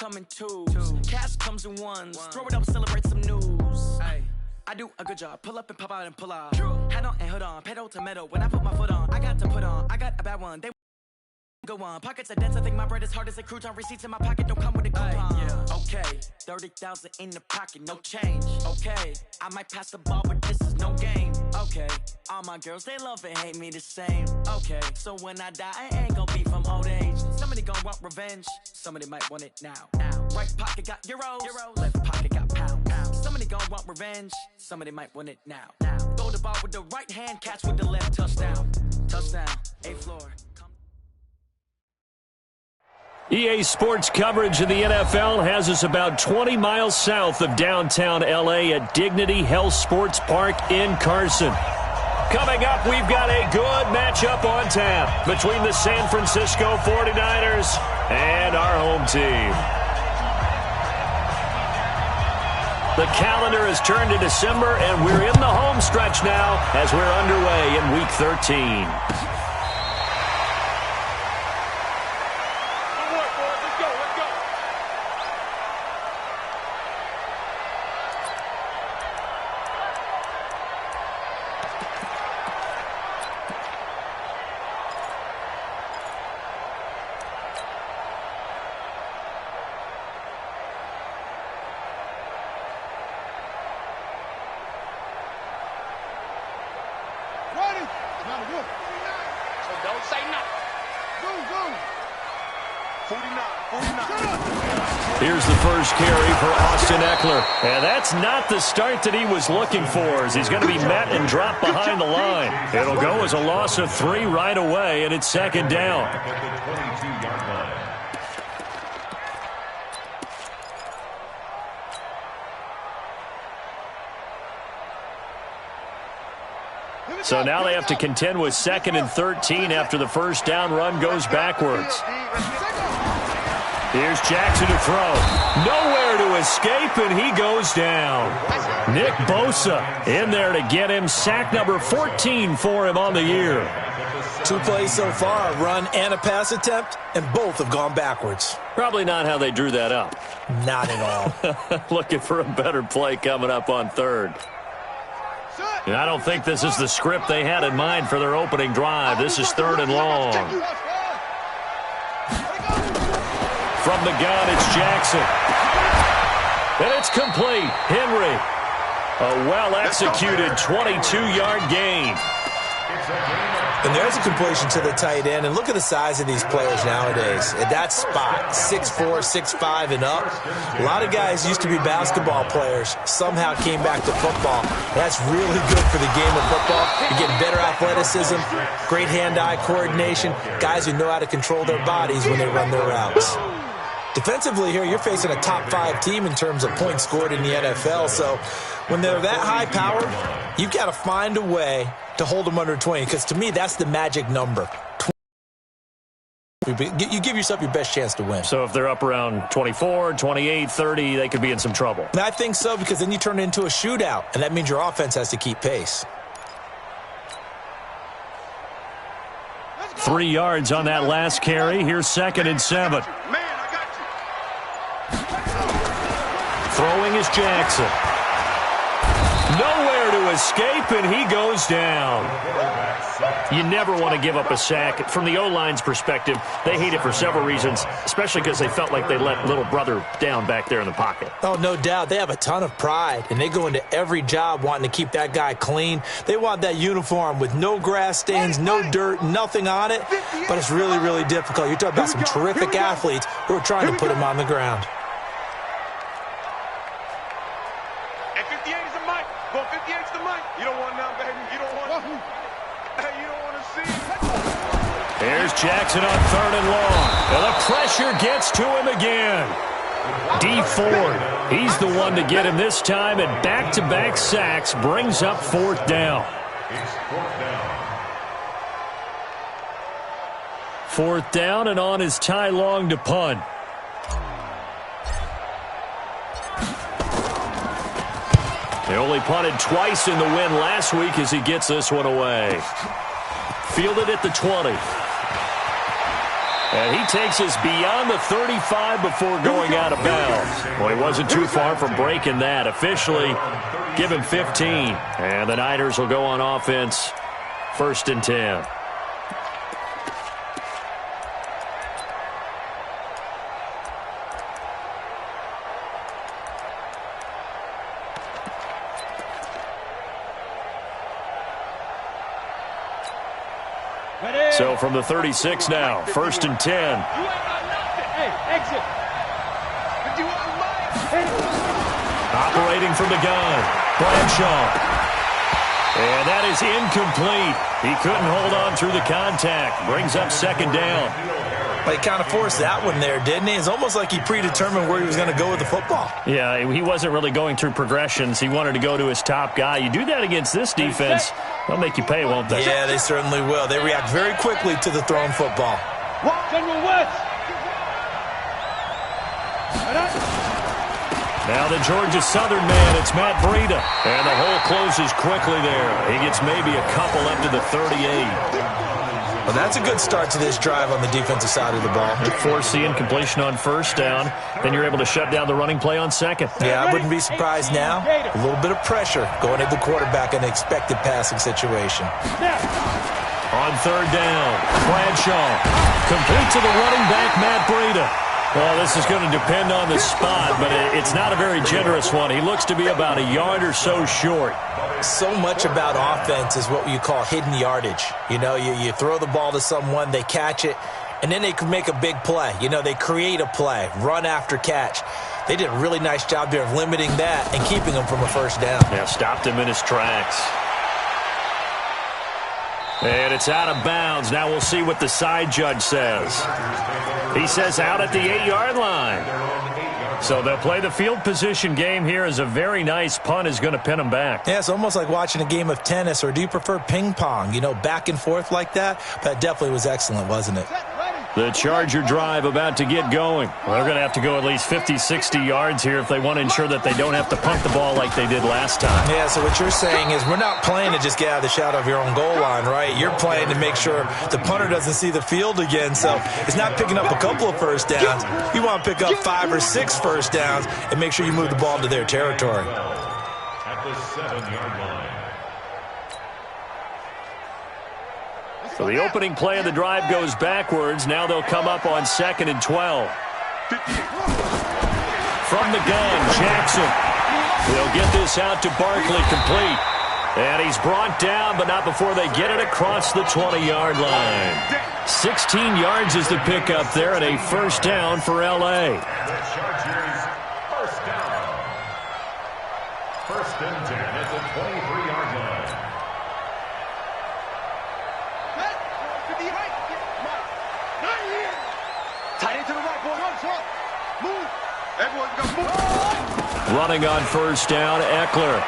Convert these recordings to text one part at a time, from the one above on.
come in twos. Cash comes in ones. Throw it up, celebrate some news. Ay. I do a good job. Pull up and pop out and pull out. Head on and hood on. Pedal to metal. When I put my foot on, I got to put on. I got a bad one. They go on. Pockets are dense. I think my bread is hard as a crouton. Receipts in my pocket don't come with a coupon. Yeah. Okay. 30,000 in the pocket. No change. Okay. I might pass the ball, but this is no game. Okay. All my girls, they love and hate me the same. Okay. So when I die, I ain't gonna be from old age. Somebody gonna want revenge. Somebody might want it now. Right pocket got euros. Left pocket got pounds. Somebody gonna want revenge. Somebody might want it now. Throw the ball with the right hand. Catch with the left. Touchdown. Touchdown. A-floor. EA Sports coverage of the NFL has us about 20 miles south of downtown L.A. at Dignity Health Sports Park in Carson. Coming up, we've got a good matchup on tap between the San Francisco 49ers and our home team. The calendar has turned to December, and we're in the home stretch now as we're underway in Week 13. Here's the first carry for Austin Eckler. And that's not the start that he was looking for, as he's going to be met and dropped behind the line. It'll go as a loss of 3 right away, and it's second down. So now they have to contend with 2nd and 13 after the first down run goes backwards. Here's Jackson to throw. Nowhere to escape, and he goes down. Nick Bosa in there to get him. Sack number 14 for him on the year. 2 plays so far, a run and a pass attempt, and both have gone backwards. Probably not how they drew that up. Not at all. Looking for a better play coming up on 3rd. And I don't think this is the script they had in mind for their opening drive. This is 3rd and long. From the gun, it's Jackson. And it's complete. Henry. A well-executed 22-yard gain. And there's a completion to the tight end. And look at the size of these players nowadays. At that spot, 6'4", 6'5", and up. A lot of guys used to be basketball players, somehow came back to football. That's really good for the game of football. You're getting better athleticism, great hand-eye coordination, guys who know how to control their bodies when they run their routes. Defensively here, you're facing a top 5 team in terms of points scored in the NFL. So when they're that high powered, you've got to find a way to hold them under 20, because to me, that's the magic number. You give yourself your best chance to win. So if they're up around 24, 28, 30, they could be in some trouble. And I think so, because then you turn it into a shootout, and that means your offense has to keep pace. 3 yards on that last carry. Here's 2nd and 7. Throwing is Jackson. Nowhere to escape, and he goes down. You never want to give up a sack. From the O-line's perspective, they hate it for several reasons, especially because they felt like they let little brother down back there in the pocket. Oh, no doubt. They have a ton of pride, and they go into every job wanting to keep that guy clean. They want that uniform with no grass stains, no dirt, nothing on it, but it's really, really difficult. You're talking about some terrific athletes who are trying to put him on the ground. Here's Jackson on 3rd and long. And the pressure gets to him again. D Ford, he's the one to get him this time, and back-to-back sacks brings up 4th down. 4th down, and on is Ty Long to punt. They only punted twice in the win last week as he gets this one away. Fielded at the 20. And he takes us beyond the 35 before going out of bounds. Well, he wasn't too far from breaking that. Officially, give him 15. And the Niners will go on offense, 1st and 10. So from the 36 now, 1st and 10. Hey, exit. Operating from the gun, Bradshaw. And that is incomplete. He couldn't hold on through the contact. Brings up 2nd down. Well, he kind of forced that one there, didn't he? It's almost like he predetermined where he was going to go with the football. Yeah, he wasn't really going through progressions. He wanted to go to his top guy. You do that against this defense, they'll make you pay, won't they? Yeah, they certainly will. They react very quickly to the thrown football. General West. Now the Georgia Southern man, it's Matt Breida. And the hole closes quickly there. He gets maybe a couple up to the 38. Well, that's a good start to this drive on the defensive side of the ball. Force the incompletion on 1st down. Then you're able to shut down the running play on 2nd. Yeah, I wouldn't be surprised now. A little bit of pressure going at the quarterback in an expected passing situation. On 3rd down, Bradshaw. Complete to the running back, Matt Breida. Well, this is going to depend on the spot, but it's not a very generous one. He looks to be about a yard or so short. So much about offense is what you call hidden yardage. You know, you throw the ball to someone, they catch it, and then they can make a big play. You know, they create a play, run after catch. They did a really nice job there of limiting that and keeping him from a 1st down. Yeah, stopped him in his tracks. And it's out of bounds. Now we'll see what the side judge says. He says out at the 8-yard line. So they'll play the field position game here as a very nice punt is going to pin them back. Yeah, it's almost like watching a game of tennis, or do you prefer ping pong? You know, back and forth like that? That definitely was excellent, wasn't it? The Charger drive about to get going. Well, they're going to have to go at least 50, 60 yards here if they want to ensure that they don't have to punt the ball like they did last time. Yeah, so what you're saying is we're not playing to just get out of the shadow of your own goal line, right? You're playing to make sure the punter doesn't see the field again. So it's not picking up a couple of 1st downs. You want to pick up 5 or 6 1st downs and make sure you move the ball into their territory. At the 7-yard line. So the opening play of the drive goes backwards. Now they'll come up on 2nd and 12. From the gun, Jackson. They'll get this out to Barkley, complete. And he's brought down, but not before they get it across the 20-yard line. 16 yards is the pickup there, and a 1st down for L.A. First down. 1st and 10 at the 23-yard line. Running on 1st down, Eckler.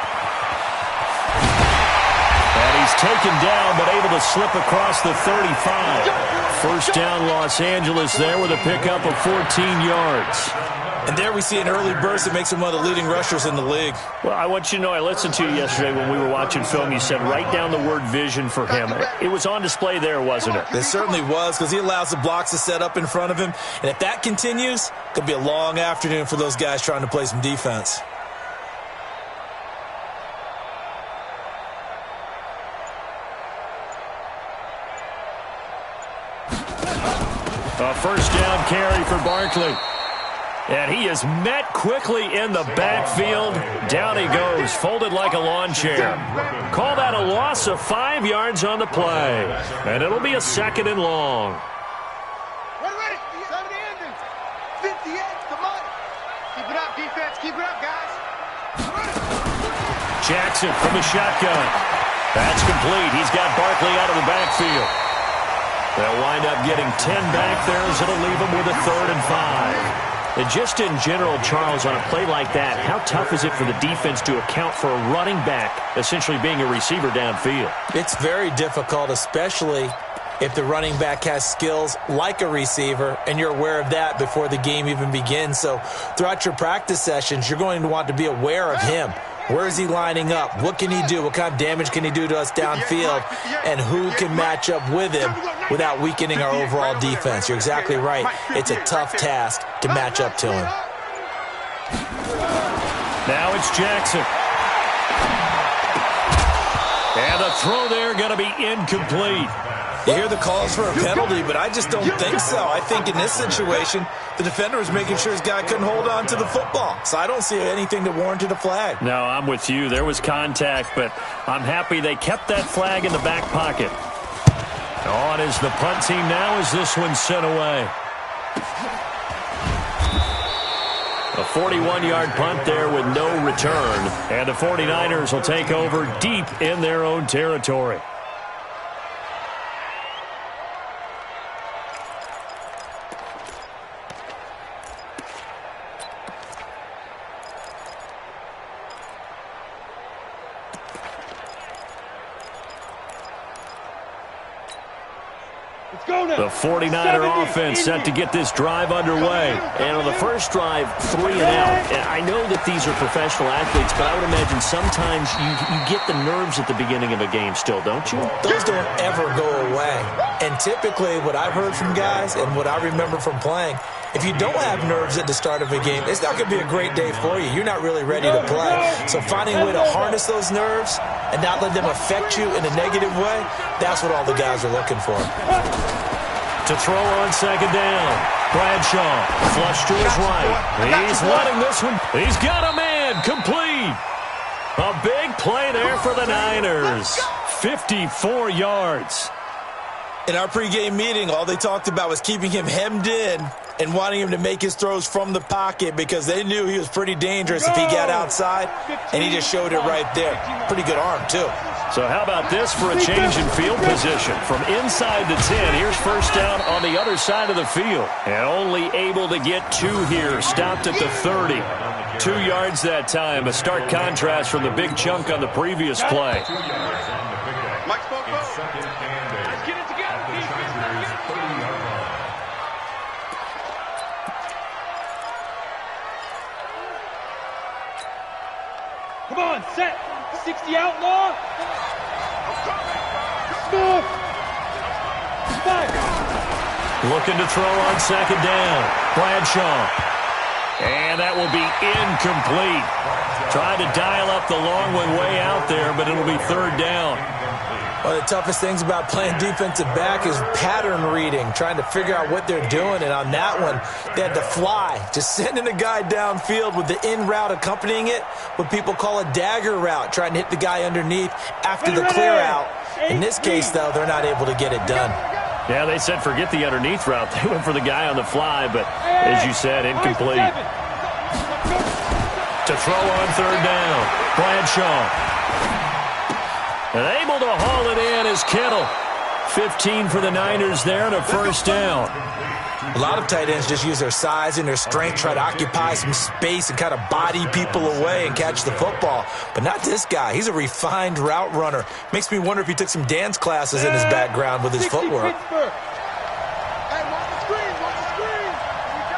And he's taken down, but able to slip across the 35. 1st down, Los Angeles there with a pickup of 14 yards. And there we see an early burst that makes him one of the leading rushers in the league. Well, I want you to know, I listened to you yesterday when we were watching film. You said write down the word vision for him. It was on display there, wasn't it? It certainly was, because he allows the blocks to set up in front of him. And if that continues, it could be a long afternoon for those guys trying to play some defense. A 1st down carry for Barkley. And he is met quickly in the backfield. Down he goes, folded like a lawn chair. Call that a loss of 5 yards on the play. And it'll be a 2nd and long. Ready, 70 endings. 58, come on. Keep it up, defense. Keep it up, guys. Jackson from the shotgun. That's complete. He's got Barkley out of the backfield. They'll wind up getting 10 back there as it'll leave them with a 3rd and 5. And just in general, Charles, on a play like that, how tough is it for the defense to account for a running back essentially being a receiver downfield? It's very difficult, especially if the running back has skills like a receiver, and you're aware of that before the game even begins. So throughout your practice sessions, you're going to want to be aware of him. Where is he lining up? What can he do? What kind of damage can he do to us downfield? And who can match up with him without weakening our overall defense? You're exactly right. It's a tough task to match up to him. Now it's Jackson. And the throw there going to be incomplete. You hear the calls for a penalty, but I just don't think so. I think in this situation, the defender was making sure his guy couldn't hold on to the football. So I don't see anything that warranted a flag. No, I'm with you. There was contact, but I'm happy they kept that flag in the back pocket. On is the punt team now as this one's sent away. A 41-yard punt there with no return. And the 49ers will take over deep in their own territory. The 49er offense set to get this drive underway. And on the first drive, 3 and out. And I know that these are professional athletes, but I would imagine sometimes you get the nerves at the beginning of a game still, don't you? Those don't ever go away. And typically what I've heard from guys and what I remember from playing, if you don't have nerves at the start of a game, it's not going to be a great day for you. You're not really ready to play. So finding a way to harness those nerves and not let them affect you in a negative way, that's what all the guys are looking for. To throw on second down. Bradshaw, flush to his right. He's letting this one. He's got a man. Complete. A big play there for the Niners. 54 yards. In our pregame meeting, all they talked about was keeping him hemmed in and wanting him to make his throws from the pocket because they knew he was pretty dangerous if he got outside, and he just showed it right there. Pretty good arm, too. So how about this for a change in field position? From inside the 10, here's first down on the other side of the field. And only able to get 2 here, stopped at the 30. 2 yards that time, a stark contrast from the big chunk on the previous play. Mike spoke up. Let's get it together. Come on, set. 60 outlaw. Score. 5. Looking to throw on second down. Bradshaw. And that will be incomplete. Tried to dial up the long one way out there, but it'll be third down. One of the toughest things about playing defensive back is pattern reading, trying to figure out what they're doing. And on that one, they had to fly, just sending a guy downfield with the in route accompanying it, what people call a dagger route, trying to hit the guy underneath after the clear out. In this case, though, they're not able to get it done. Yeah, they said forget the underneath route. They went for the guy on the fly, but as you said, incomplete. To throw on third down, Bradshaw. And able to haul it in is Kittle. 15 for the Niners there and a first down. A lot of tight ends just use their size and their strength, try to occupy some space and kind of body people away and catch the football. But not this guy. He's a refined route runner. Makes me wonder if he took some dance classes in his background with his footwork. Hey, watch the screen, watch the screen.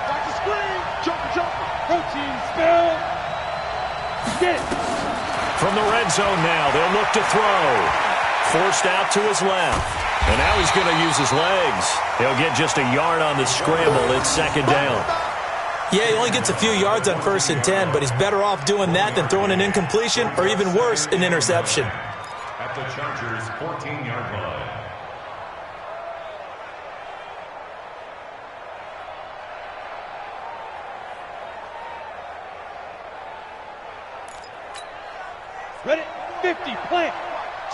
Watch the screen. Jumper. Protein spell. Get it. From the red zone now, they'll look to throw. Forced out to his left. And now he's going to use his legs. He'll get just a yard on the scramble. It's second down. Yeah, he only gets a few yards on 1st and 10, but he's better off doing that than throwing an incompletion or even worse, an interception. At the Chargers' 14-yard line. Ready? 50. Plant.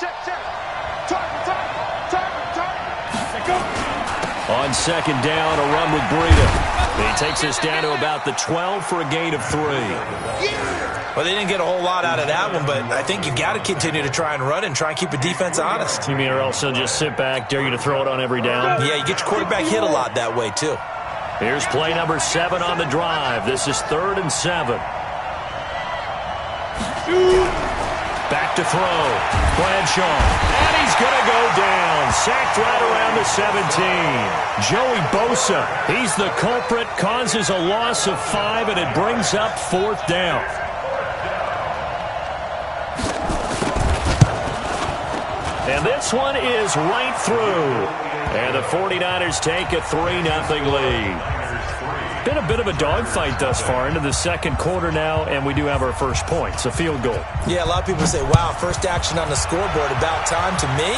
Check. Target. On second down, a run with Breida. He takes us down to about the 12 for a gain of 3. Well, they didn't get a whole lot out of that one, but I think you got to continue to try and run and try and keep the defense honest. You mean or else he'll just sit back, dare you to throw it on every down? Yeah, you get your quarterback hit a lot that way, too. Here's play number 7 on the drive. This is 3rd and 7. Back to throw. Bradshaw. And he's going to go down. Sacked right around the 17. Joey Bosa. He's the culprit. Causes a loss of 5, and it brings up 4th down. And this one is right through. And the 49ers take a 3-0 lead. Been a bit of a dogfight thus far into the second quarter now, and we do have our first points, a field goal. Yeah, a lot of people say, wow, first action on the scoreboard, about time. To me,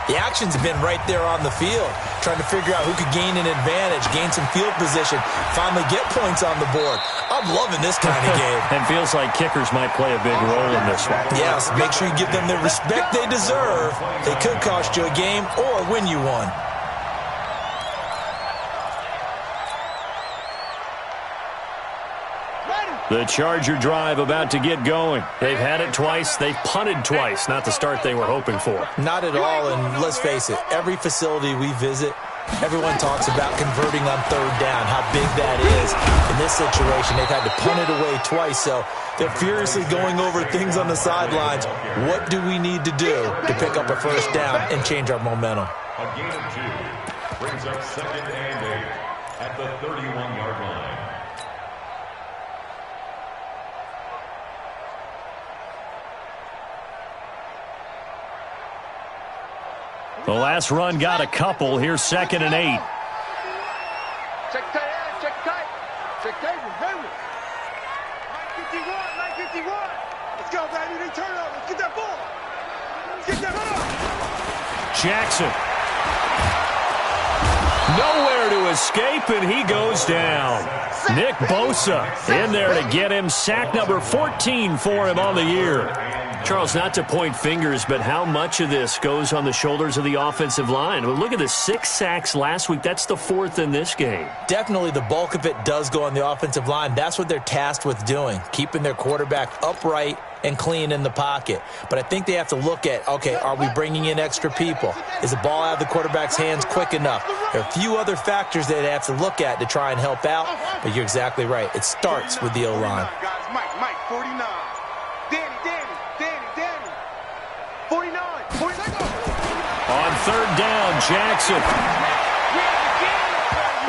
the action's been right there on the field, trying to figure out who could gain an advantage, gain some field position, finally get points on the board. I'm loving this kind of game. And feels like kickers might play a big role in this one. Yes, make sure you give them the respect they deserve. They could cost you a game or win you one. The Charger drive about to get going. They've had it twice. They've punted twice. Not the start they were hoping for. Not at all, and let's face it, every facility we visit, everyone talks about converting on third down, how big that is. In this situation, they've had to punt it away twice, so they're furiously going over things on the sidelines. What do we need to do to pick up a first down and change our momentum? A gain of 2 brings up 2nd and 8 at the 31-yard line. The last run got a couple. Here's 2nd and 8. Check tight, check tight. Check tight, remember. 951. Let's go, baby. They turn up. Let's get that ball. Let's get that ball. Jackson. Nowhere to escape, and he goes down. Nick Bosa in there to get him. Sack number 14 for him on the year. Charles, not to point fingers, but how much of this goes on the shoulders of the offensive line? Well, look at the 6 sacks last week. That's the 4th in this game. Definitely the bulk of it does go on the offensive line. That's what they're tasked with doing, keeping their quarterback upright and clean in the pocket. But I think they have to look at, okay, are we bringing in extra people? Is the ball out of the quarterback's hands quick enough? There are a few other factors that they have to look at to try and help out, but you're exactly right. It starts with the O-line. Mike, 49. Danny. 49. On third down, Jackson.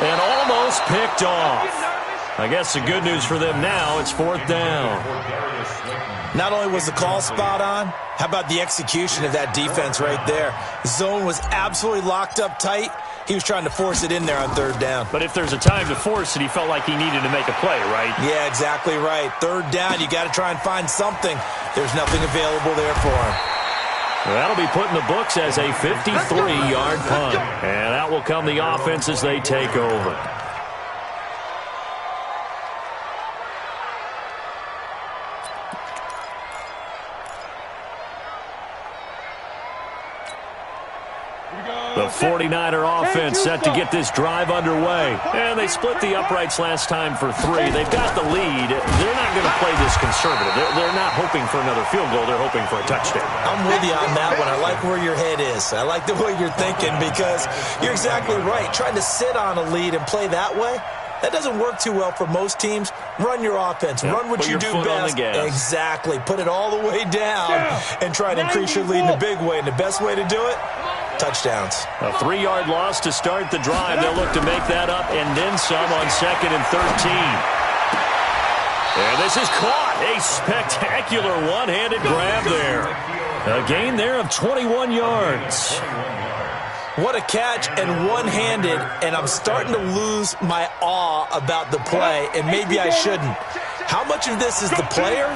And almost picked off. I guess the good news for them now, it's 4th down. Not only was the call spot on, how about the execution of that defense right there? Zone was absolutely locked up tight. He was trying to force it in there on third down. But if there's a time to force it, he felt like he needed to make a play, right? Yeah, exactly right. Third down, you got to try and find something. There's nothing available there for him. That'll be put in the books as a 53-yard punt. And out will come the offense as they take over. The 49er offense set to get this drive underway. And they split the uprights last time for 3. They've got the lead. They're not going to play this conservative. They're not hoping for another field goal. They're hoping for a touchdown. I'm with you on that one. I like where your head is. I like the way you're thinking because you're exactly right. Trying to sit on a lead and play that way, that doesn't work too well for most teams. Run your offense. Yep. Run what you do best. Exactly. Put it all the way down and try to increase your lead in a big way. And the best way to do it, touchdowns. A 3-yard loss to start the drive. They'll look to make that up and then some on 2nd and 13. And this is caught. A spectacular one-handed grab there. A gain there of 21 yards. What a catch and one-handed, and I'm starting to lose my awe about the play, and maybe I shouldn't. How much of this is the player?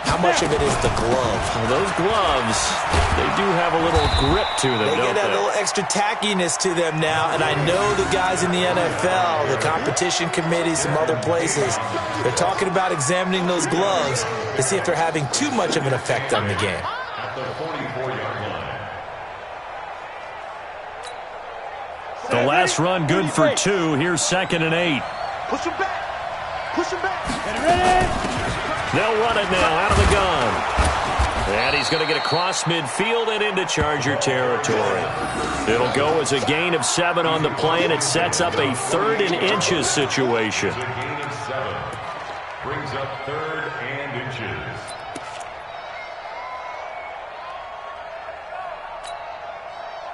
How much of it is the glove? Well, those gloves, they do have a little grip to them, don't they? They get a little extra tackiness to them now, and I know the guys in the NFL, the competition committee, some other places, they're talking about examining those gloves to see if they're having too much of an effect on the game. At the 44-yard line. The last run good for 2. Here's 2nd and 8. Push him back. Get ready. They'll run it now out of the gun. And he's going to get across midfield and into Charger territory. It'll go as a gain of 7 on the play, and it sets up a 3rd and inches situation. A gain of 7 brings up 3rd and inches.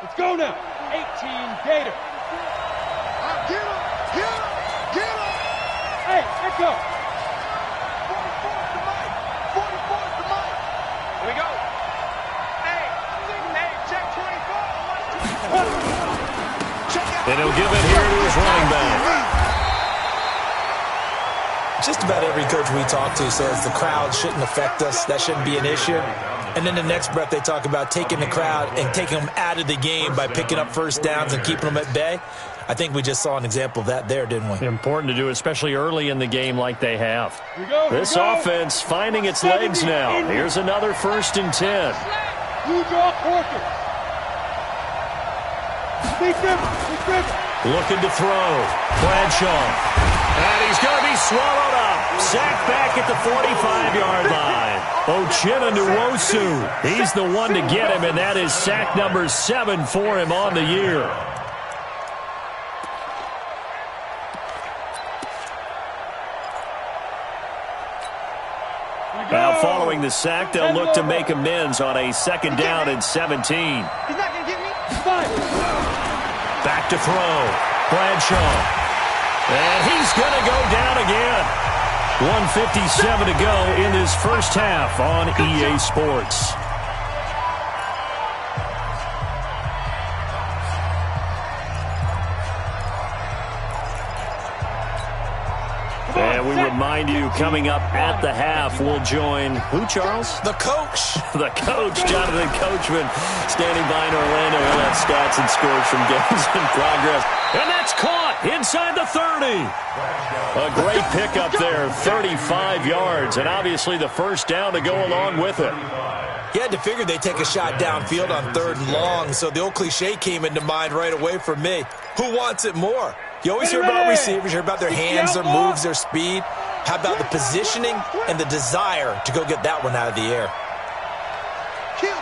Let's go now. 18 Gator. Get him. Hey, let's go. 44's the mic. Here we go. Hey, And he'll give it here to his running back. Just about every coach we talk to says the crowd shouldn't affect us. That shouldn't be an issue. And then the next breath they talk about taking the crowd and taking them out of the game by picking up first downs and keeping them at bay. I think we just saw an example of that there, didn't we? Important to do, especially early in the game like they have. This offense finding its legs now. Here's another 1st and 10. Looking to throw. Bradshaw. And he's going to be swallowed up. Sacked back at the 45-yard line. Ochena Nwosu. He's the one to get him, and that is sack number 7 for him on the year. Now following the sack, they'll look to make amends on a 2nd down and 17. He's not going to get me. Back to throw. Bradshaw. And he's going to go down again. 1:57 to go in this first half on EA Sports. And we remind you, coming up at the half, we'll join who, Charles? The coach. The coach, Jonathan Coachman, standing by in Orlando. He'll have stats and scores from games in progress. And that's caught inside the 30. A great pickup there, 35 yards, and obviously the first down to go along with it. You had to figure they'd take a shot downfield on 3rd and long, so the old cliche came into mind right away for me. Who wants it more? You always hear about receivers, hear about their hands, their moves, their speed. How about the positioning and the desire to go get that one out of the air? Kill.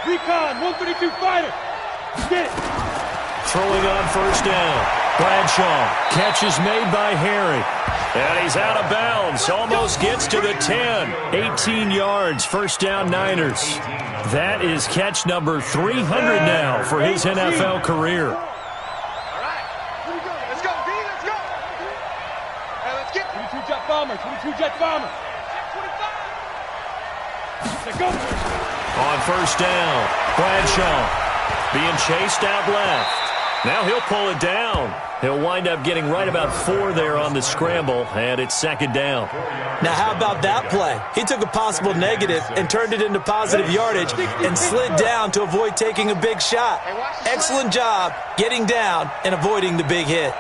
Recon, 132 fighter. Get it. Throwing on 1st down. Bradshaw. Catch is made by Harry. And he's out of bounds. Almost gets to the 10. 18 yards. 1st down, Niners. That is catch number 300 now for his NFL career. Bomber, 22 jet bomber. Let's go. On 1st down, Bradshaw being chased out left. Now he'll pull it down. He'll wind up getting right about 4 there on the scramble, and it's 2nd down. Now how about that play? He took a possible negative and turned it into positive yardage and slid down to avoid taking a big shot. Excellent job getting down and avoiding the big hit.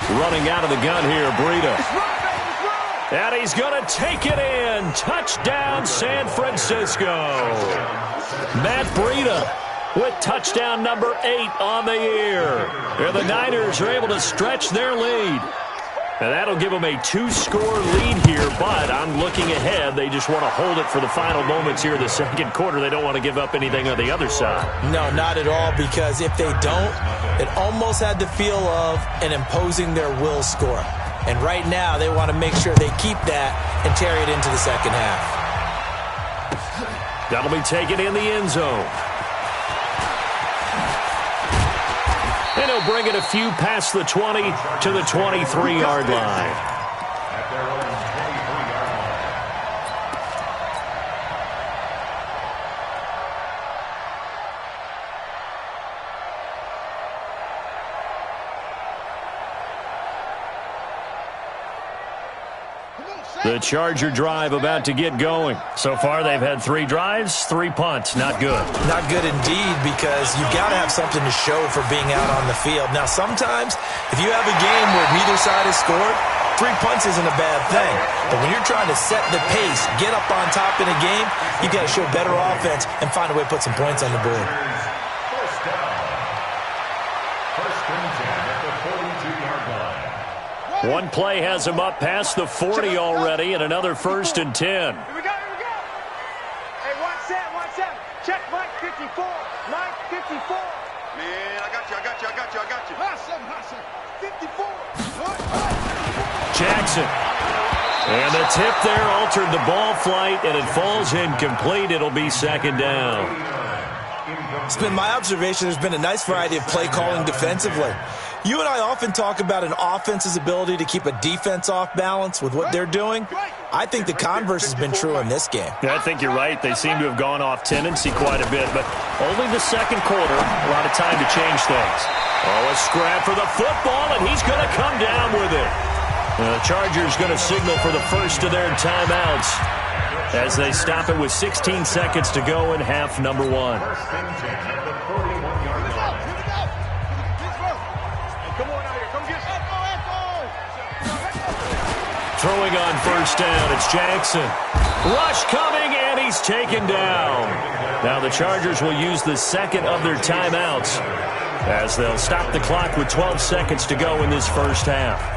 Running out of the gun here, Breida. And he's going to take it in. Touchdown, San Francisco. Matt Breida with touchdown number 8 on the year. And the Niners are able to stretch their lead. And that'll give them a 2-score lead here, but I'm looking ahead. They just want to hold it for the final moments here in the 2nd quarter. They don't want to give up anything on the other side. No, not at all, because if they don't, it almost had the feel of an imposing their will score. And right now, they want to make sure they keep that and carry it into the 2nd half. That'll be taken in the end zone. And he'll bring it a few past the 20 to the 23-yard line. The Charger drive about to get going. So far, they've had 3 drives, 3 punts. Not good. Not good indeed, because you've got to have something to show for being out on the field. Now, sometimes, if you have a game where neither side has scored, 3 punts isn't a bad thing. But when you're trying to set the pace, get up on top in a game, you've got to show better offense and find a way to put some points on the board. First down. First and 10 at the 42-yard line. One play has him up past the 40 already, and another 1st and 10. Here we go. Hey, watch that. Check Mike 54. Mike 54. Man, I got you. Hot 7. 54. Jackson. And the tip there altered the ball flight, and it falls incomplete. It'll be 2nd down. It's been my observation there's been a nice variety of play calling defensively. You and I often talk about an offense's ability to keep a defense off balance with what they're doing. I think the converse has been true in this game. Yeah, I think you're right. They seem to have gone off tendency quite a bit, but only the second quarter, a lot of time to change things. Oh, a scrap for the football, and he's going to come down with it. The Chargers going to signal for the first of their timeouts as they stop it with 16 seconds to go in half number one. Throwing on first down, it's Jackson. Rush coming, and he's taken down. Now the Chargers will use the second of their timeouts as they'll stop the clock with 12 seconds to go in this first half.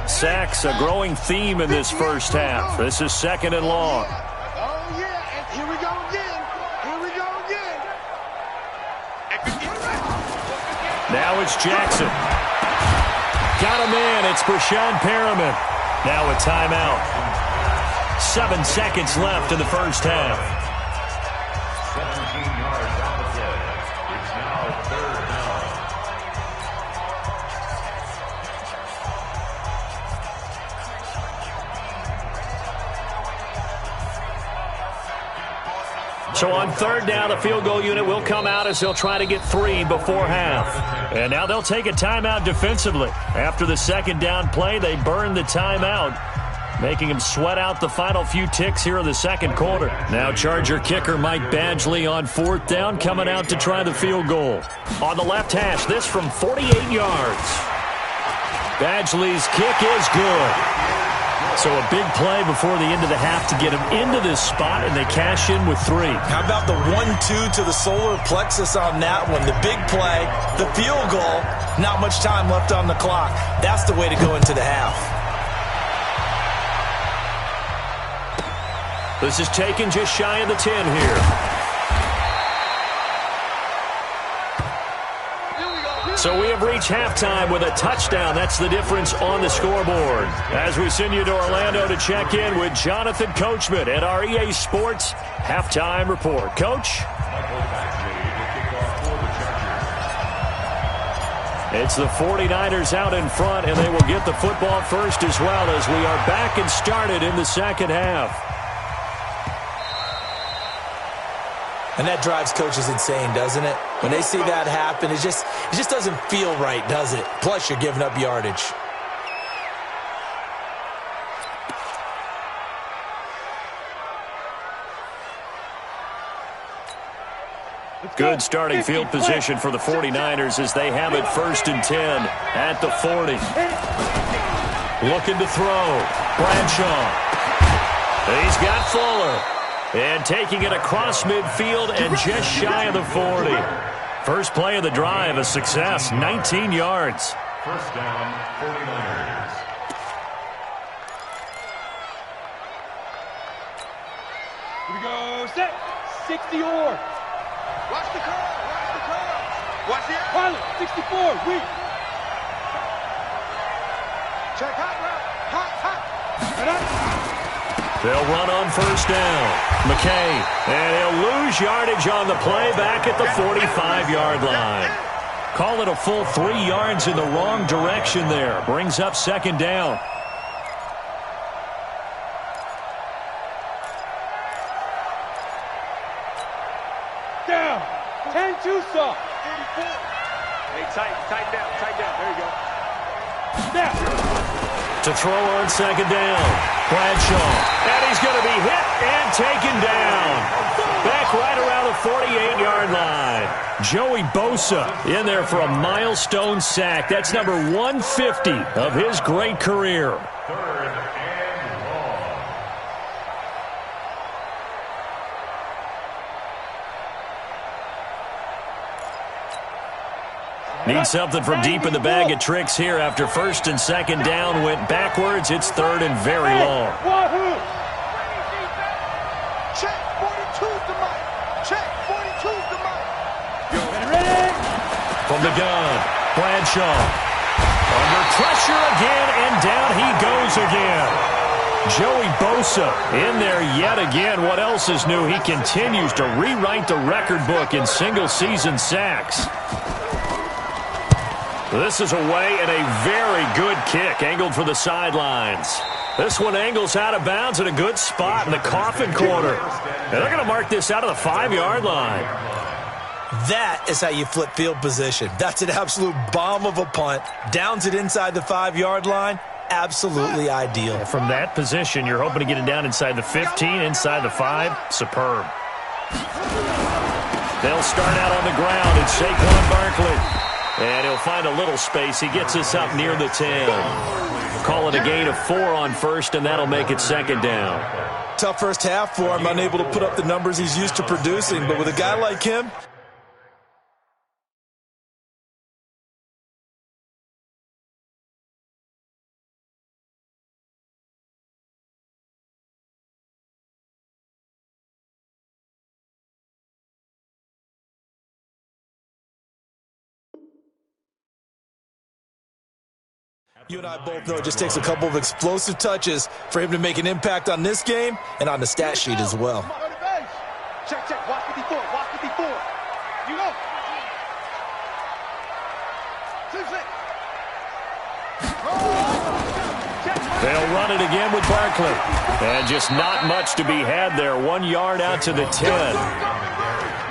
Sacks, a growing theme in this first half. This is second and long. Oh, yeah, and here we go again. Here we go again. Now it's Jackson. Got a man. It's Brashad Perriman. Now a timeout. 7 seconds left in the first half. 17 yards out the play. It's now third down. So on third down, the field goal unit will come out as they'll try to get 3 before half. And now they'll take a timeout defensively. After the second down play, they burn the timeout, making them sweat out the final few ticks here in the second quarter. Now Charger kicker Mike Badgley on fourth down, coming out to try the field goal. On the left hash, this from 48 yards. Badgley's kick is good. So a big play before the end of the half to get him into this spot, and they cash in with 3. How about the 1-2 to the solar plexus on that one? The big play, the field goal, not much time left on the clock. That's the way to go into the half. This is taken just shy of the 10 here. So we have reached halftime with a touchdown. That's the difference on the scoreboard. As we send you to Orlando to check in with Jonathan Coachman at our EA Sports Halftime Report. Coach? It's the 49ers out in front, and they will get the football first as well as we are back and started in the second half. And that drives coaches insane, doesn't it? When they see that happen, it just doesn't feel right, does it? Plus, you're giving up yardage. Good starting field position for the 49ers as they have it first and 10 at the 40. Looking to throw. Bradshaw. He's got Fuller. And taking it across midfield and just shy of the 40. First play of the drive, a success, 19 yards. First down, 49ers. Here we go, set, 60 or. Watch the curve, watch the curve. Watch it. Pilot, 64, weak. Check hot route, hot. Right up. They'll run on first down. McKay, and he'll lose yardage on the play back at the 45-yard line. Call it a full 3 yards in the wrong direction there. Brings up second down. Down. 10-2 soft. Hey, tight down. There you go. Snap. To throw on second down. Bradshaw. And he's going to be hit and taken down. Back right around the 48-yard line. Joey Bosa in there for a milestone sack. That's number 150 of his great career. Third and long. Need something from deep in the bag of tricks here after first and second down went backwards. It's third and very long. Wahoo! Check, 42's the mic. Check, 42's the mic. Ready? From the gun, Bradshaw. Under pressure again, and down he goes again. Joey Bosa in there yet again. What else is new? He continues to rewrite the record book in single-season sacks. This is away and a very good kick, angled for the sidelines. This one angles out of bounds at a good spot in the coffin corner. And they're going to mark this out of the 5-yard line. That is how you flip field position. That's an absolute bomb of a punt. Downs it inside the 5-yard line. Absolutely ideal. From that position, you're hoping to get it down inside the 15, inside the 5. Superb. They'll start out on the ground. It's Saquon Barkley. And he'll find a little space. He gets us up near the 10. Call it a gain of 4 on first, and that'll make it second down. Tough first half for him, unable to put up the numbers he's used to producing. But with a guy like him, you and I both know it just takes a couple of explosive touches for him to make an impact on this game and on the stat sheet as well. Check, check. Watch 54. Watch 54. You go. 6-6. They'll run it again with Barkley. And just not much to be had there. 1 yard out to the 10.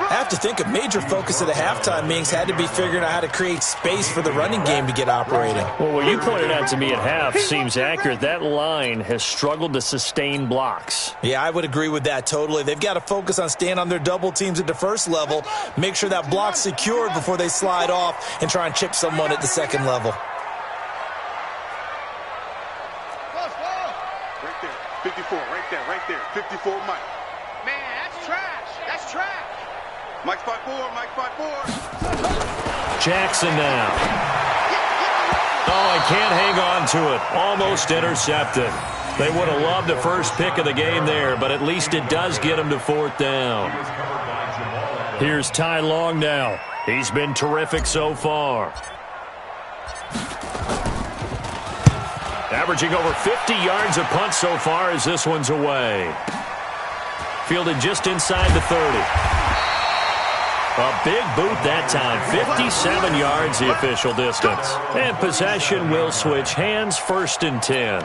I have to think a major focus of the halftime meetings had to be figuring out how to create space for the running game to get operating. Well, what you pointed out to me at half seems accurate. That line has struggled to sustain blocks. Yeah, I would agree with that totally. They've got to focus on staying on their double teams at the first level, make sure that block's secured before they slide off and try and chip someone at the second level. Right there. 54. Right there. 54, Mike. Man, that's trash. That's trash. Mike spot 4. Jackson now. Oh, I can't hang on to it. Almost intercepted. They would have loved the first pick of the game there, but at least it does get them to 4th down. Here's Ty Long now. He's been terrific so far. Averaging over 50 yards a punt so far as this one's away. Fielded just inside the 30. A big boot that time. 57 yards the official distance. And possession will switch hands, 1st and 10.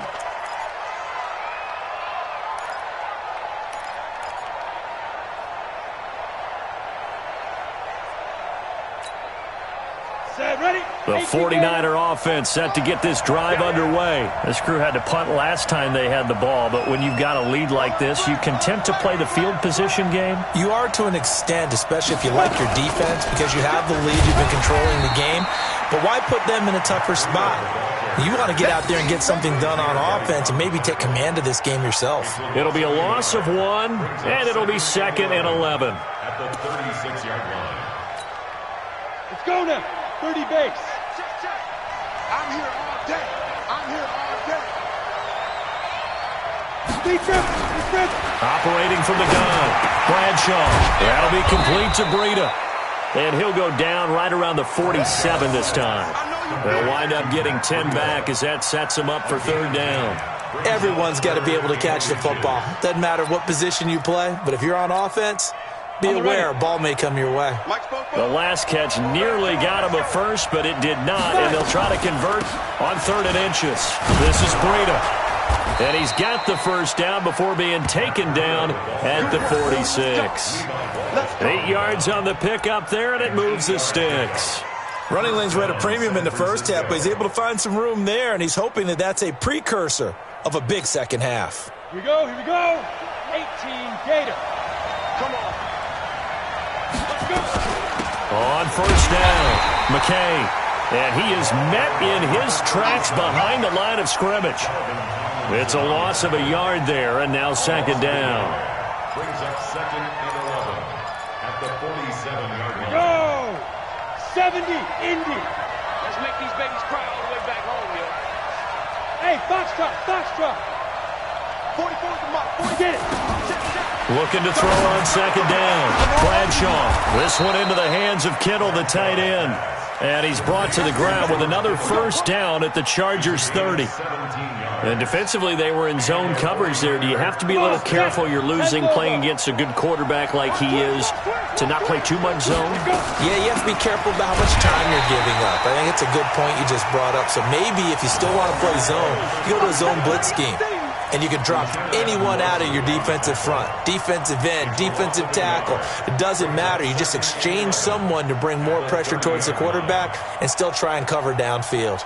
The 49er offense set to get this drive underway. This crew had to punt last time they had the ball, but when you've got a lead like this, you content to play the field position game? You are to an extent, especially if you like your defense, because you have the lead, you've been controlling the game. But why put them in a tougher spot? You want to get out there and get something done on offense and maybe take command of this game yourself. It'll be a loss of 1, and it'll be 2nd and 11. At the 36-yard line. Let's go now. 30 base. I'm here all day. Operating from the gun. Bradshaw. That'll be complete to Breida. And he'll go down right around the 47 this time. They'll wind up getting 10 back as that sets them up for 3rd down. Everyone's got to be able to catch the football. Doesn't matter what position you play, but if you're on offense, be aware a ball may come your way. The last catch nearly got him a first, but it did not, and they'll try to convert on 3rd and inches. This is Breida. And he's got the 1st down before being taken down at the 46. 8 yards on the pickup there, and it moves the sticks. Running lanes were at a premium in the first half, but he's able to find some room there, and he's hoping that that's a precursor of a big second half. Here we go. 18 Gator. Come on. Let's go. On 1st down, McKay. And he is met in his tracks behind the line of scrimmage. It's a loss of a yard there, and now 2nd down. Brings up 2nd and 11 at the 47-yard line. Go! 70, Indy. Let's make these babies cry all the way back home, yo. Hey, Foxtrot. 44 the mark. Get it. Looking to throw on 2nd down. Bradshaw. This one into the hands of Kittle, the tight end. And he's brought to the ground with another first down at the Chargers' 30. And defensively, they were in zone coverage there. Do you have to be a little careful? You're losing playing against a good quarterback like he is to not play too much zone? Yeah, you have to be careful about how much time you're giving up. I think it's a good point you just brought up. So maybe if you still want to play zone, you go to a zone blitz scheme. And you can drop anyone out of your defensive front. Defensive end, defensive tackle. It doesn't matter. You just exchange someone to bring more pressure towards the quarterback and still try and cover downfield.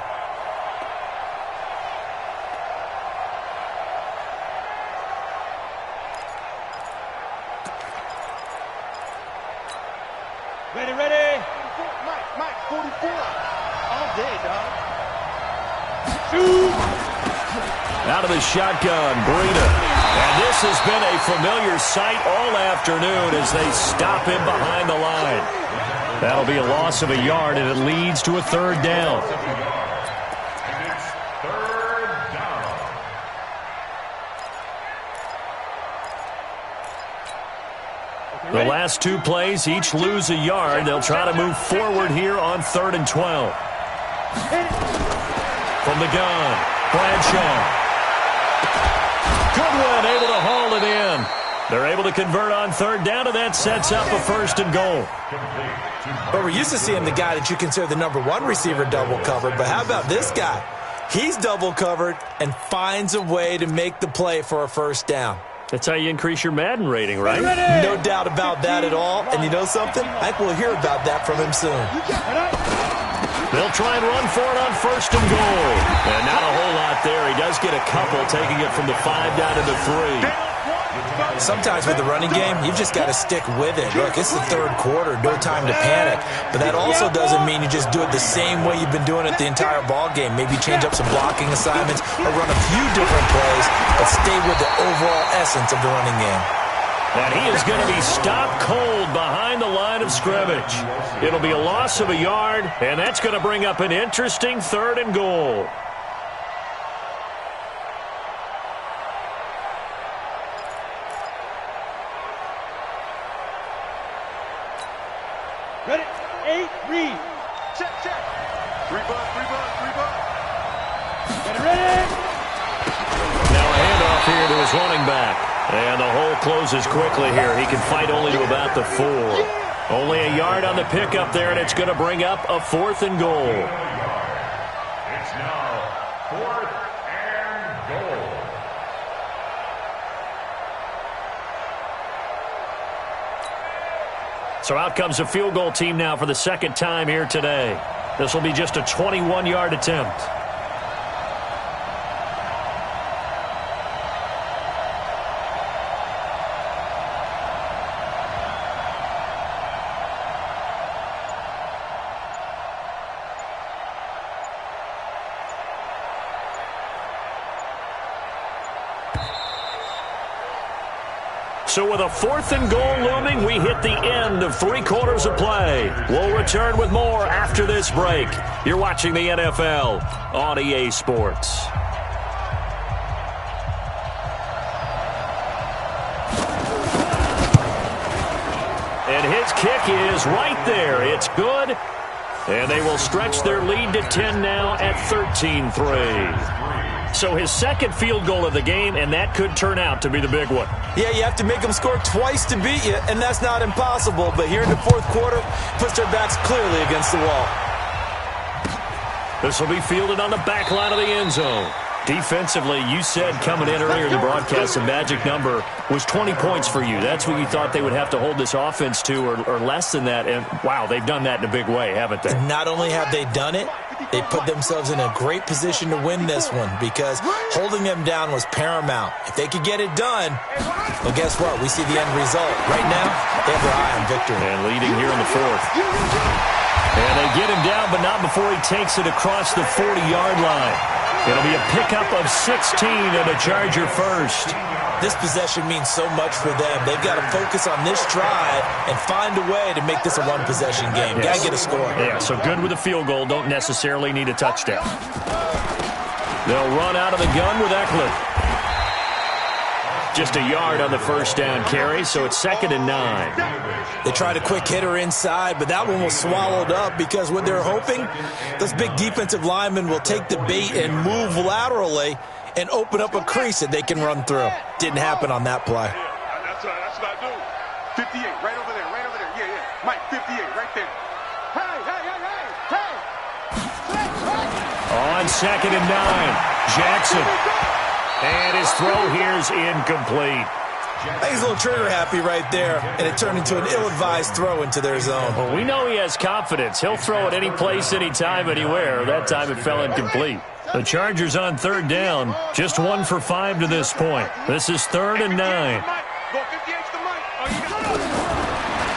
Ready. Mike, 44. All day, dog. Shoot. Out of the shotgun, Breida. And this has been a familiar sight all afternoon as they stop him behind the line. That'll be a loss of a yard, and it leads to a third down. The last two plays each lose a yard. They'll try to move forward here on 3rd and 12. From the gun, Bradshaw. Goodwin able to haul it in. They're able to convert on third down, and that sets up a 1st and goal. But we're used to seeing the guy that you consider the #1 receiver double covered. But how about this guy? He's double covered and finds a way to make the play for a 1st down. That's how you increase your Madden rating, right? No doubt about that at all. And you know something? I think we'll hear about that from him soon. They'll try and run for it on 1st and goal. And not a whole lot there. He does get a couple, taking it from the 5 down to the 3. Sometimes with the running game, you've just got to stick with it. Look, it's the 3rd quarter, no time to panic. But that also doesn't mean you just do it the same way you've been doing it the entire ball game. Maybe change up some blocking assignments or run a few different plays, but stay with the overall essence of the running game. And he is going to be stopped cold behind the line of scrimmage. It'll be a loss of a yard, and that's going to bring up an interesting 3rd and goal. Ready? 8, read. Check. 3 buck. Ready? Now a handoff here to his running back. And the hole closes quickly here. He can fight only to about the 4. Only a yard on the pickup there, and it's going to bring up a 4th and goal. It's now 4th and goal. So out comes a field goal team now for the 2nd time here today. This will be just a 21-yard attempt. So with a 4th and goal looming, we hit the end of 3 quarters of play. We'll return with more after this break. You're watching the NFL on EA Sports. And his kick is right there. It's good. And they will stretch their lead to 10 now at 13-3. So his 2nd field goal of the game, and that could turn out to be the big one. Yeah, you have to make them score twice to beat you, and that's not impossible. But here in the 4th quarter, puts their backs clearly against the wall. This will be fielded on the back line of the end zone. Defensively, you said coming in earlier in the broadcast, the magic number was 20 points for you. That's what you thought they would have to hold this offense to, or less than that. And, wow, they've done that in a big way, haven't they? And not only have they done it, they put themselves in a great position to win this one because holding them down was paramount. If they could get it done, well, guess what? We see the end result. Right now, they have their eye on victory. And leading here in the 4th. And they get him down, but not before he takes it across the 40-yard line. It'll be a pickup of 16 and a Charger first. This possession means so much for them. They've got to focus on this drive and find a way to make this a one-possession game. Yes. Got to get a score. Yeah, so good with a field goal. Don't necessarily need a touchdown. They'll run out of the gun with Eckler. Just a yard on the first down carry, so it's 2nd and 9. They tried a quick hitter inside, but that one was swallowed up because what they're hoping, those big defensive linemen will take the bait and move laterally and open up a crease that they can run through. Didn't happen on that play. That's what I do. 58, right over there, Yeah. Mike, 58, right there. Hey. On 2nd and 9, Jackson. And his throw here is incomplete. I think he's a little trigger happy right there, and it turned into an ill-advised throw into their zone. Well, we know he has confidence. He'll throw it any place, anytime, anywhere. That time it fell incomplete. The Chargers on 3rd down, just 1 for 5 to this point. This is 3rd and 9.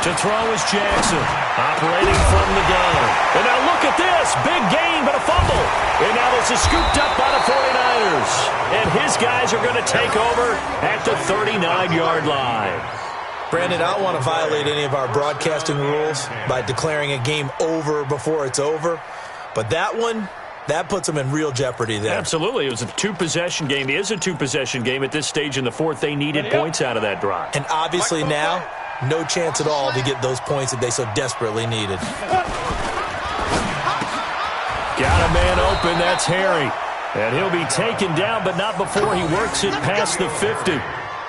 To throw is Jackson, operating from the gun. And now look at this, big gain, but a fumble. And now this is scooped up by the 49ers. And his guys are going to take over at the 39-yard line. Brandon, I don't want to violate any of our broadcasting rules by declaring a game over before it's over. But that one, that puts them in real jeopardy there. Absolutely. It was a two-possession game. It is a two-possession game at this stage in the fourth. They needed points out of that drive. And obviously now, no chance at all to get those points that they so desperately needed. Got a man open. That's Harry. And he'll be taken down, but not before he works it past the 50.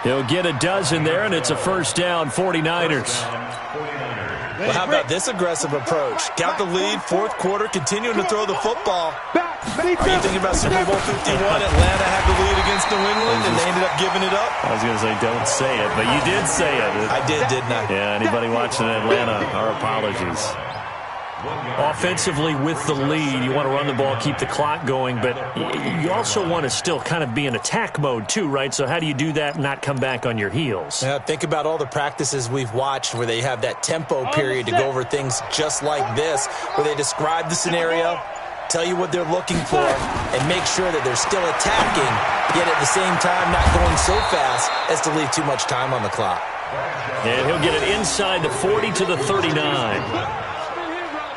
He'll get a dozen there, and it's a first down, 49ers. Well, how about this aggressive approach? Got the lead, fourth quarter, continuing to throw the football. Are you thinking about Super Bowl 51? Atlanta had the lead against New England, and they ended up giving it up? I was going to say, don't say it, but you did say it. I did, didn't I? Yeah, anybody watching Atlanta, our apologies. Offensively with the lead, you want to run the ball, keep the clock going, but you also want to still kind of be in attack mode too, right? So how do you do that and not come back on your heels? Yeah, think about all the practices we've watched where they have that tempo period to go over things just like this, where they describe the scenario, tell you what they're looking for, and make sure that they're still attacking, yet at the same time not going so fast as to leave too much time on the clock. And he'll get it inside the 40 to the 39.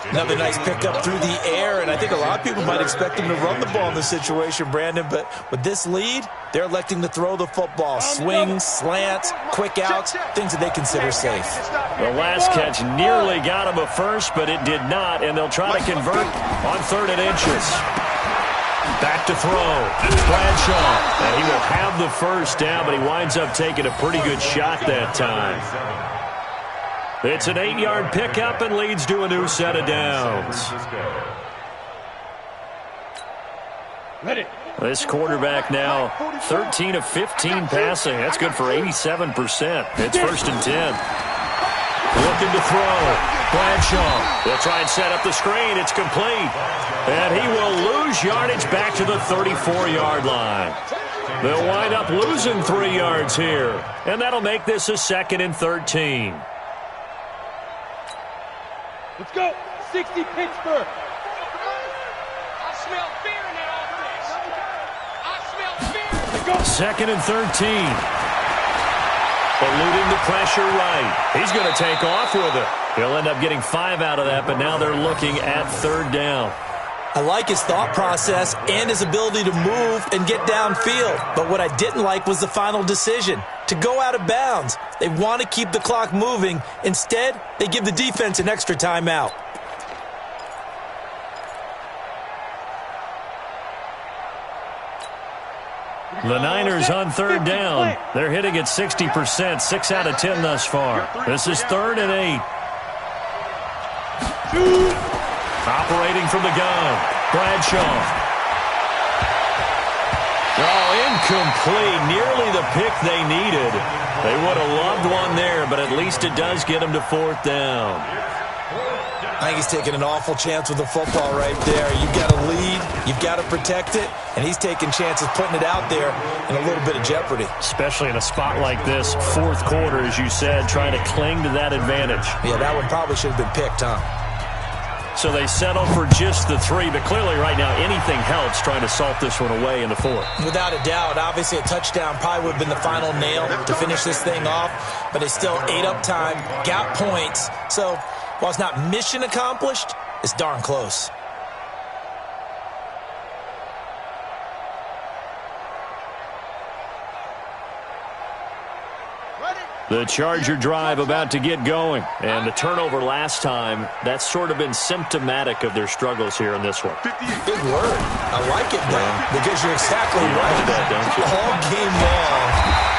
Another nice pickup through the air, and I think a lot of people might expect him to run the ball in this situation, Brandon, but with this lead, they're electing to throw the football. Swings, slants, quick outs, things that they consider safe. The last catch nearly got him a first, but it did not, and they'll try to convert on 3rd and inches. Back to throw. Bradshaw, and he will have the first down, but he winds up taking a pretty good shot that time. It's an 8-yard pickup and leads to a new set of downs. This quarterback now 13 of 15 passing. That's good for 87%. It's 1st and 10. Looking to throw. Bradshaw will try and set up the screen. It's complete. And he will lose yardage back to the 34-yard line. They'll wind up losing 3 yards here. And that'll make this a 2nd and 13. Let's go. 60 Pittsburgh. I smell fear in that offense. I smell fear. 2nd and 13. Eluding the pressure right. He's going to take off with it. He'll end up getting 5 out of that, but now they're looking at 3rd down. I like his thought process and his ability to move and get downfield. But what I didn't like was the final decision, to go out of bounds. They want to keep the clock moving. Instead, they give the defense an extra timeout. The Niners on 3rd down. They're hitting at 60%, 6 out of 10 thus far. This is 3rd and 8. Operating from the gun, Bradshaw. Oh, incomplete. Nearly the pick they needed. They would have loved one there, but at least it does get them to 4th down. I think he's taking an awful chance with the football right there. You've got to lead, you've got to protect it, and he's taking chances putting it out there in a little bit of jeopardy. Especially in a spot like this, 4th quarter, as you said, trying to cling to that advantage. Yeah, that one probably should have been picked, huh? So they settle for just the 3, but clearly right now anything helps trying to salt this one away in the 4th. Without a doubt, obviously a touchdown probably would have been the final nail to finish this thing off, but it's still ate up time, got points. So while it's not mission accomplished, it's darn close. The Charger drive about to get going. And the turnover last time, that's sort of been symptomatic of their struggles here in this one. Big word. I like it, though, because you're exactly right. All game long,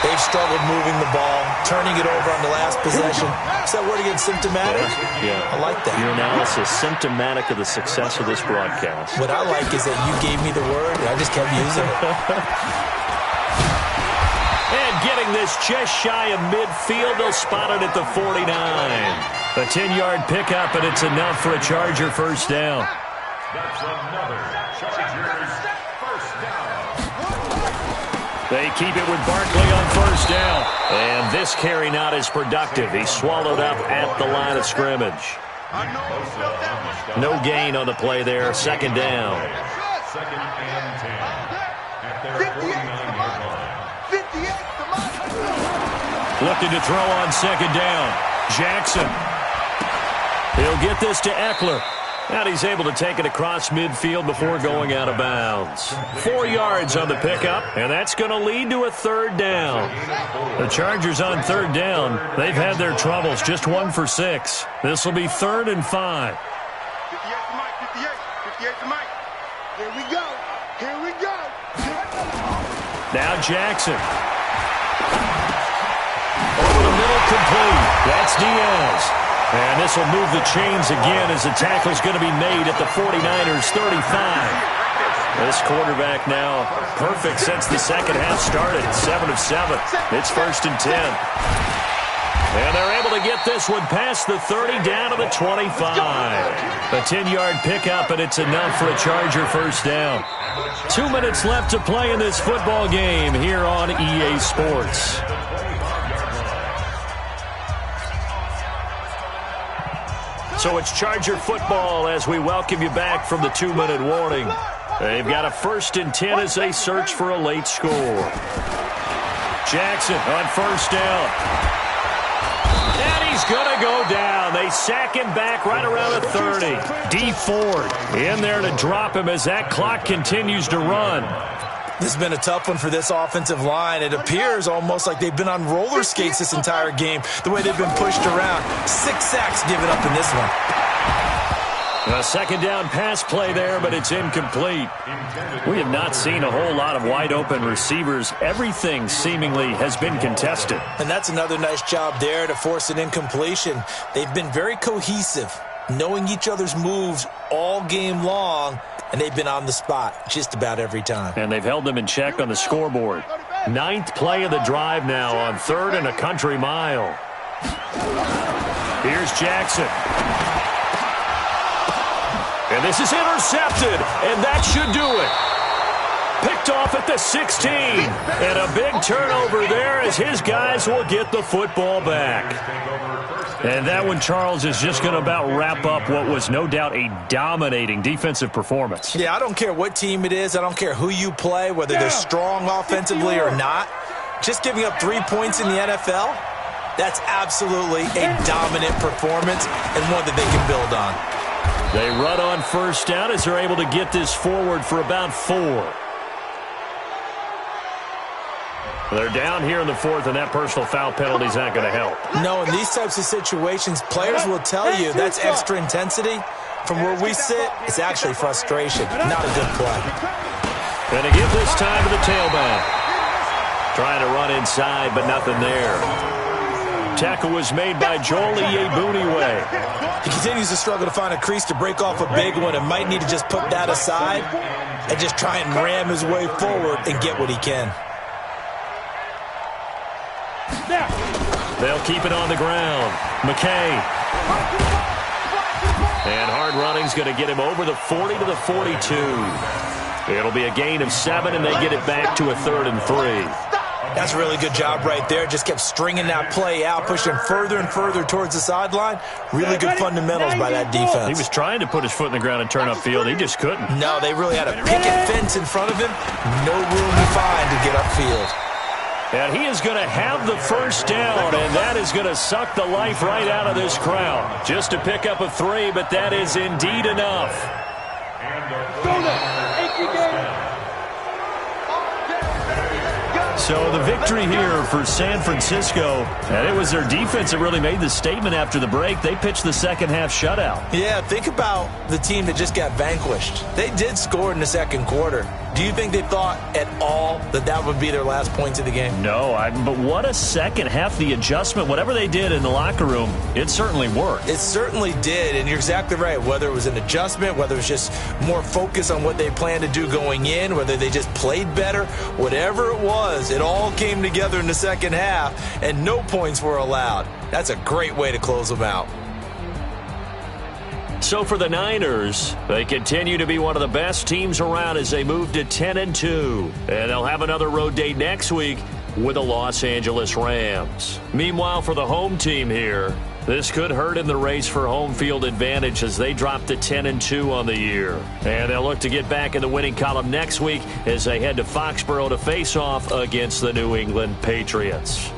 they've struggled moving the ball, turning it over on the last possession. Is that word again, symptomatic? Yeah. I like that. Your analysis, symptomatic of the success of this broadcast. What I like is that you gave me the word, and I just kept using it. And getting this just shy of midfield, they'll spot it at the 49. A 10-yard pickup, and it's enough for a Charger first down. That's another Chargers first down. They keep it with Barkley on first down. And this carry not as productive. He's swallowed up at the line of scrimmage. No gain on the play there. Second down. Second and 10 at their 49-yard line. Looking to throw on second down. Jackson. He'll get this to Eckler. And he's able to take it across midfield before going out of bounds. 4 yards on the pickup, and that's going to lead to a third down. The Chargers on third down. They've had their troubles, just 1 for 6. This will be 3rd and 5. 58 to Mike, 58 to Mike. Here we go. Here we go. Now Jackson. Over the middle, complete. That's Diaz. And this will move the chains again as the tackle's going to be made at the 49ers 35. This quarterback now perfect since the second half started. 7 of 7. It's 1st and 10. And they're able to get this one past the 30 down to the 25. A 10-yard pickup, and it's enough for a Charger first down. 2 minutes left to play in this football game here on EA Sports. So it's Charger football as we welcome you back from the 2-minute warning. They've got a 1st and 10 as they search for a late score. Jackson on first down. And he's going to go down. They sack him back right around the 30. D Ford in there to drop him as that clock continues to run. This has been a tough one for this offensive line. It appears almost like they've been on roller skates this entire game, the way they've been pushed around. 6 sacks given up in this one. A second down pass play there, but it's incomplete. We have not seen a whole lot of wide-open receivers. Everything seemingly has been contested. And that's another nice job there to force an incompletion. They've been very cohesive, knowing each other's moves all game long, and they've been on the spot just about every time. And they've held them in check on the scoreboard. 9th play of the drive now on 3rd and a country mile. Here's Jackson. And this is intercepted, and that should do it. Picked off at the 16. And a big turnover there as his guys will get the football back. And that one, Charles, is just going to about wrap up what was no doubt a dominating defensive performance. Yeah, I don't care what team it is. I don't care who you play, whether they're strong offensively or not. Just giving up 3 points in the NFL, that's absolutely a dominant performance and one that they can build on. They run on first down as they're able to get this forward for about 4. They're down here in the 4th, and that personal foul penalty is not going to help. No, in these types of situations, players will tell you that's extra intensity. From where we sit, it's actually frustration, not a good play. And they give this time to the tailback. Trying to run inside, but nothing there. Tackle was made by Joel Iyiegbuniwe. He continues to struggle to find a crease to break off a big one and might need to just put that aside and just try and ram his way forward and get what he can. They'll keep it on the ground. McKay. And hard running's going to get him over the 40 to the 42. It'll be a gain of 7, and they get it back to a 3rd and 3. That's a really good job right there. Just kept stringing that play out, pushing further and further towards the sideline. Really good fundamentals by that defense. He was trying to put his foot in the ground and turn upfield. He just couldn't. No, they really had a picket fence in front of him. No room to find to get upfield. And he is going to have the first down, and that is going to suck the life right out of this crowd. Just to pick up a 3, but that is indeed enough. So the victory here for San Francisco, and it was their defense that really made the statement after the break. They pitched the second half shutout. Yeah, think about the team that just got vanquished. They did score in the second quarter. Do you think they thought at all that that would be their last points of the game? No, but what a second half. The adjustment, whatever they did in the locker room, it certainly worked. It certainly did, and you're exactly right. Whether it was an adjustment, whether it was just more focus on what they planned to do going in, whether they just played better, whatever it was, it all came together in the second half, and no points were allowed. That's a great way to close them out. So for the Niners, they continue to be one of the best teams around as they move to 10-2. And they'll have another road date next week with the Los Angeles Rams. Meanwhile, for the home team here, this could hurt in the race for home field advantage as they drop to 10-2 on the year. And they'll look to get back in the winning column next week as they head to Foxborough to face off against the New England Patriots.